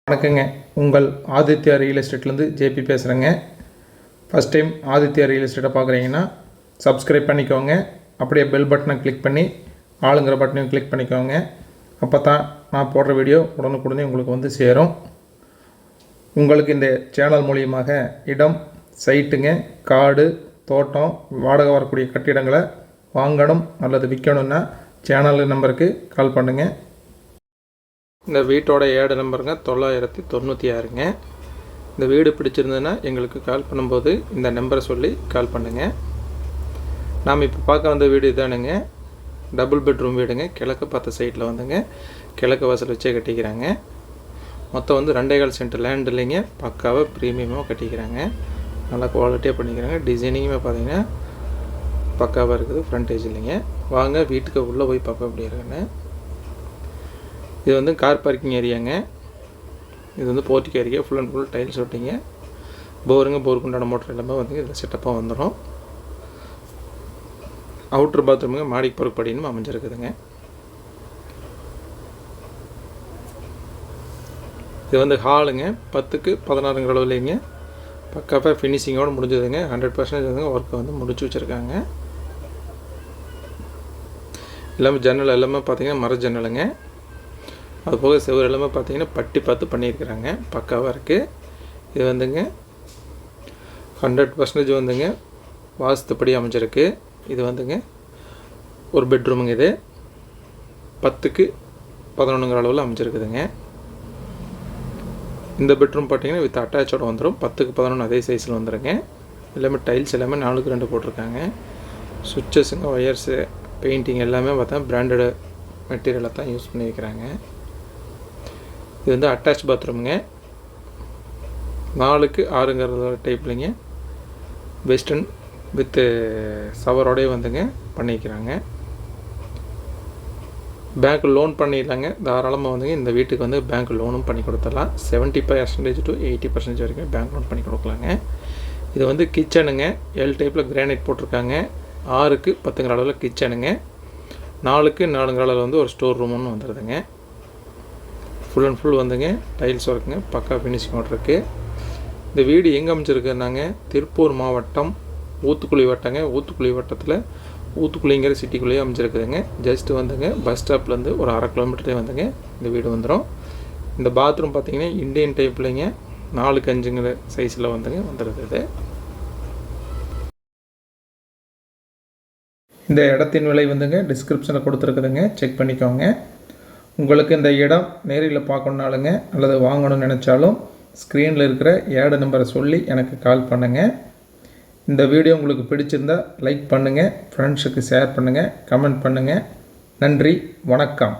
வணக்கங்க. உங்கள் Aditya real எஸ்டேட்லேருந்து JP பேசுகிறேங்க. ஃபஸ்ட் டைம் ஆதித்யா ரியல் எஸ்டேட்டை பார்க்குறீங்கன்னா சப்ஸ்கிரைப் பண்ணிக்கோங்க. அப்படியே பெல் பட்டனை கிளிக் பண்ணி ஆளுங்கிற பட்டனையும் கிளிக் பண்ணிக்கோங்க. அப்போ தான் நான் போடுற வீடியோ உடனுக்குடனே உங்களுக்கு வந்து சேரும். உங்களுக்கு இந்த சேனல் மூலியமாக இடம், சைட்டுங்க, காடு, தோட்டம், வாடகை வரக்கூடிய கட்டிடங்களை வாங்கணும் அல்லது விற்கணுன்னா சேனல் நம்பருக்கு கால் பண்ணுங்கள். இந்த வீட்டோட ஏடு நம்பருங்க 996ங்க. இந்த வீடு பிடிச்சிருந்ததுன்னா எங்களுக்கு கால் பண்ணும்போது இந்த நம்பரை சொல்லி கால் பண்ணுங்கள். நாம் இப்போ பார்க்க வந்த வீடு இதானுங்க. டபுள் பெட்ரூம் வீடுங்க. கிழக்கு பார்த்த சைட்டில் வந்துங்க கிழக்கு வாசல் வச்சே கட்டிக்கிறாங்க. மொத்தம் வந்து 2.25 சென்ட் லேண்ட் இல்லைங்க. பக்காவாக ப்ரீமியமாக கட்டிக்கிறாங்க. நல்லா குவாலிட்டியாக பண்ணிக்கிறாங்க. டிசைனிங்குமே பார்த்தீங்கன்னா பக்காவாக இருக்குது. ஃப்ரண்டேஜ் இல்லைங்க. வாங்க வீட்டுக்கு உள்ளே போய் பார்க்க அப்படி இருக்குன்னு. இது வந்து கார் பார்க்கிங் ஏரியாங்க. இது வந்து portico area. Full and full tiles ஒட்டிங்க. போருக்கு உண்டான மோட்டர் எல்லாமே வந்து இதில் செட்டப்பாக வந்துடும். அவுட்ரு பாத்ரூமுங்க மாடிக்கு பொறுப்படின்னு அமைஞ்சிருக்குதுங்க. இது வந்து ஹாலுங்க. 10க்கு 16 அளவுலேங்க. பக்காவாக ஃபினிஷிங்கோடு முடிஞ்சதுங்க. 100% வந்துங்க ஒர்க்கை வந்து முடிச்சு வச்சுருக்காங்க. எல்லாமே ஜன்னல் எல்லாமே பார்த்தீங்கன்னா மர ஜன்னலுங்க. அதுபோக செவ்வறு எல்லாமே பார்த்தீங்கன்னா பட்டி பார்த்து பண்ணியிருக்கிறாங்க. பக்காவாக இருக்குது. இது வந்துங்க 100% வந்துங்க வாஸ்துப்படி அமைஞ்சிருக்கு. இது வந்துங்க ஒரு பெட்ரூமுங்க. இது 10க்கு 11 அளவில் அமைஞ்சிருக்குதுங்க. இந்த பெட்ரூம் பார்த்தீங்கன்னா வித் அட்டாச்சோடு வந்துடும். 10க்கு 11 அதே சைஸில் வந்துடுங்க. எல்லாமே டைல்ஸ் எல்லாமே 4க்கு 2 போட்டிருக்காங்க. சுவிட்சஸுங்க, ஒயர்ஸு, பெயிண்டிங் எல்லாமே பார்த்தா பிராண்டடு மெட்டீரியலை தான் யூஸ் பண்ணியிருக்கிறாங்க. இது வந்து அட்டாச் பாத்ரூமுங்க. 4க்கு 6 டைப்லைங்க. வெஸ்டர்ன் வித்து ஷவரோடய வந்துங்க பண்ணிக்கிறாங்க. பேங்க் லோன் பண்ணிடலாங்க. தாராளமாக வந்துங்க இந்த வீட்டுக்கு வந்து பேங்க் லோனும் பண்ணி கொடுத்துடலாம். 75% to 80% வரைக்கும் பேங்க் லோன் பண்ணி கொடுக்கலாங்க. இது வந்து கிச்சனுங்க. எல் டைப்பில் கிரானைட் போட்டிருக்காங்க. 6க்கு 10 அளவில் கிச்சனுங்க. 4க்கு 4 அளவில் வந்து ஒரு ஸ்டோர் ரூம்னு வந்துடுதுங்க. ஃபுல் அண்ட் ஃபுல் வந்துங்க டைல்ஸ் ஒர்க்குங்க. பக்கா ஃபினிஷிங்கோடு இருக்குது. இந்த வீடு எங்கே அமைச்சிருக்குன்னாங்க திருப்பூர் மாவட்டம் ஊத்துக்குளி வட்டங்க. ஊத்துக்குளி வட்டத்தில் ஊத்துக்குளிங்கிற சிட்டிக்குள்ளேயே அமைச்சிருக்குதுங்க. ஜஸ்ட்டு வந்துங்க பஸ் ஸ்டாப்லேருந்து ஒரு 1/2 கிலோமீட்டரே வந்துங்க இந்த வீடு வந்துடும். இந்த பாத்ரூம் பார்த்திங்கன்னா இண்டியன் டைப்லைங்க 4க்கு 5 சைஸில் வந்துங்க வந்துருக்குது. இந்த இடத்தின் விலை வந்துங்க டிஸ்கிரிப்ஷனில் கொடுத்துருக்குதுங்க. செக் பண்ணிக்கோங்க. உங்களுக்கு இந்த இடம் நேரில் பார்க்கணுனாலுங்க அல்லது வாங்கணும்னு நினச்சாலும் ஸ்க்ரீனில் இருக்கிற ஏடு நம்பரை சொல்லி எனக்கு கால் பண்ணுங்கள். இந்த வீடியோ உங்களுக்கு பிடிச்சிருந்தால் லைக் பண்ணுங்கள், ஃப்ரெண்ட்ஸுக்கு ஷேர் பண்ணுங்கள், கமெண்ட் பண்ணுங்கள். நன்றி, வணக்கம்.